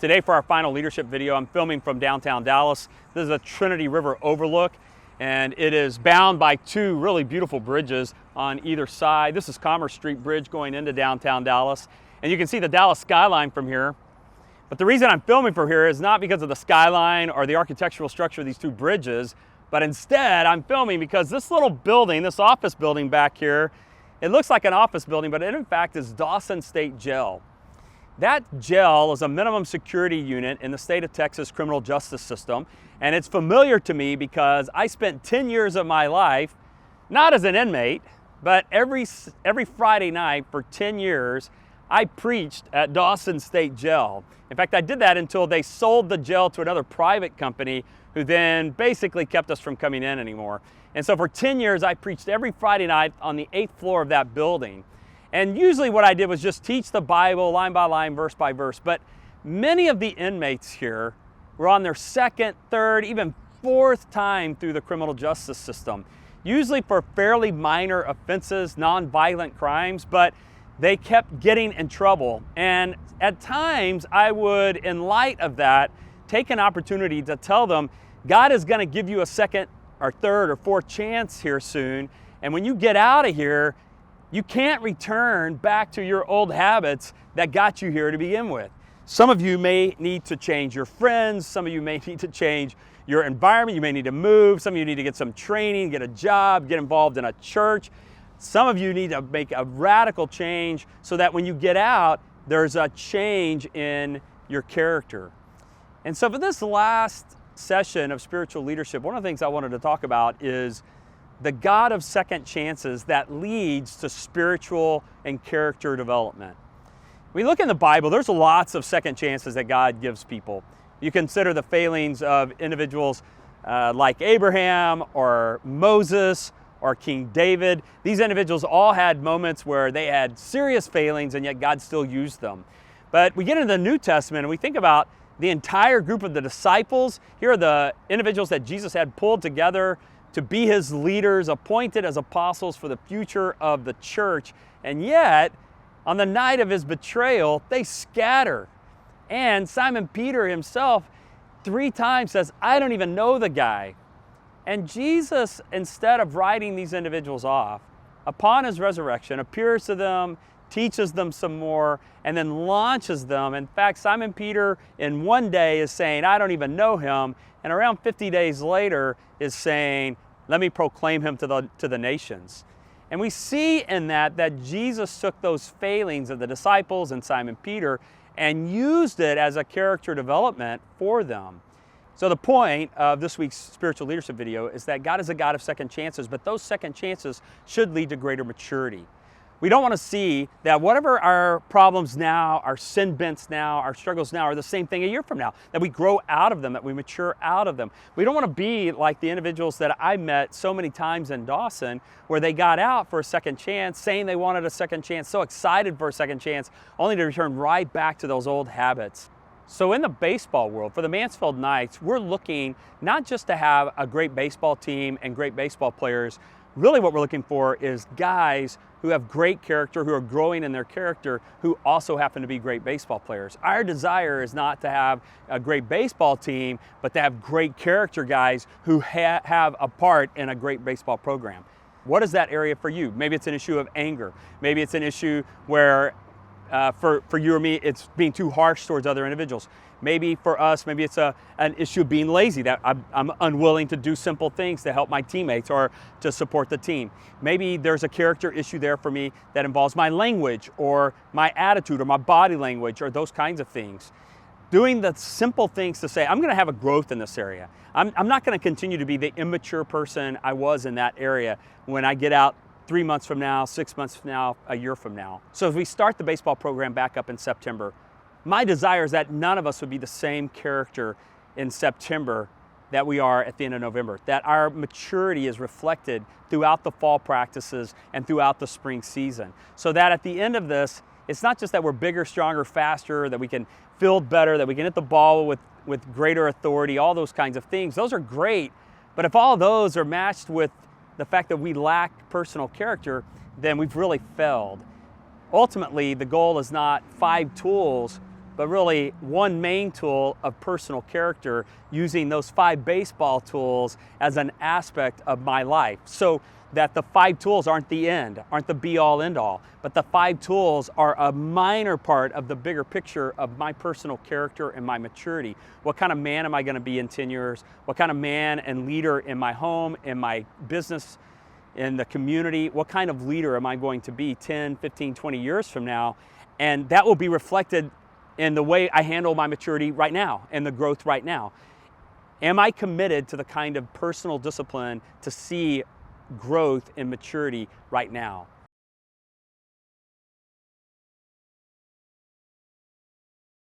Today for our final leadership video, I'm filming from downtown Dallas. This is a Trinity River overlook, and it is bound by two really beautiful bridges on either side. This is Commerce Street Bridge going into downtown Dallas, and you can see the Dallas skyline from here. But the reason I'm filming from here is not because of the skyline or the architectural structure of these two bridges, but instead I'm filming because this little building, this office building back here, it looks like an office building, but it in fact is Dawson State Jail. That jail is a minimum security unit in the state of Texas criminal justice system, and it's familiar to me because I spent 10 years of my life, not as an inmate, but every Friday night for 10 years, I preached at Dawson State Jail. In fact, I did that until they sold the jail to another private company who then basically kept us from coming in anymore. And so for 10 years, I preached every Friday night on the 8th floor of that building. And usually what I did was just teach the Bible line by line, verse by verse. But many of the inmates here were on their second, third, even fourth time through the criminal justice system, usually for fairly minor offenses, non-violent crimes, but they kept getting in trouble. And at times I would, in light of that, take an opportunity to tell them, God is going to give you a second or third or fourth chance here soon. And when you get out of here, you can't return back to your old habits that got you here to begin with. Some of you may need to change your friends. Some of you may need to change your environment. You may need to move. Some of you need to get some training, get a job, get involved in a church. Some of you need to make a radical change so that when you get out, there's a change in your character. And so for this last session of spiritual leadership, one of the things I wanted to talk about is the God of second chances that leads to spiritual and character development. We look in the Bible, there's lots of second chances that God gives people. You consider the failings of individuals like Abraham or Moses or King David. These individuals all had moments where they had serious failings and yet God still used them. But we get into the New Testament and we think about the entire group of the disciples. Here are the individuals that Jesus had pulled together to be his leaders, appointed as apostles for the future of the church. And yet, on the night of his betrayal, they scatter. And Simon Peter himself 3 times says, I don't even know the guy. And Jesus, instead of writing these individuals off, upon his resurrection, appears to them, teaches them some more, and then launches them. In fact, Simon Peter in one day is saying, I don't even know him. And around 50 days later is saying, let me proclaim him to the nations. And we see in that Jesus took those failings of the disciples and Simon Peter and used it as a character development for them. So the point of this week's spiritual leadership video is that God is a God of second chances, but those second chances should lead to greater maturity. We don't want to see that whatever our problems now, our sin bents now, our struggles now are the same thing a year from now, that we grow out of them, that we mature out of them. We don't want to be like the individuals that I met so many times in Dawson where they got out for a second chance, saying they wanted a second chance, so excited for a second chance, only to return right back to those old habits. So in the baseball world, for the Mansfield Knights, we're looking not just to have a great baseball team and great baseball players. Really what we're looking for is guys who have great character, who are growing in their character, who also happen to be great baseball players. Our desire is not to have a great baseball team, but to have great character guys who have a part in a great baseball program. What is that area for you? Maybe it's an issue of anger. Maybe it's an issue where for you or me, it's being too harsh towards other individuals. Maybe for us, maybe it's an issue of being lazy, that I'm unwilling to do simple things to help my teammates or to support the team. Maybe there's a character issue there for me that involves my language or my attitude or my body language or those kinds of things. Doing the simple things to say, I'm going to have a growth in this area. I'm not going to continue to be the immature person I was in that area when I get out 3 months from now, 6 months from now, a year from now. So as we start the baseball program back up in September, my desire is that none of us would be the same character in September that we are at the end of November, that our maturity is reflected throughout the fall practices and throughout the spring season. So that at the end of this, it's not just that we're bigger, stronger, faster, that we can field better, that we can hit the ball with greater authority, all those kinds of things. Those are great, but if all those are matched with the fact that we lack personal character, then we've really failed. Ultimately, the goal is not 5 tools but really one main tool of personal character, using those 5 baseball tools as an aspect of my life. So that the 5 tools aren't the end, aren't the be all end all, but the 5 tools are a minor part of the bigger picture of my personal character and my maturity. What kind of man am I going to be in 10 years? What kind of man and leader in my home, in my business, in the community? What kind of leader am I going to be 10, 15, 20 years from now? And that will be reflected in the way I handle my maturity right now and the growth right now. Am I committed to the kind of personal discipline to see growth and maturity right now?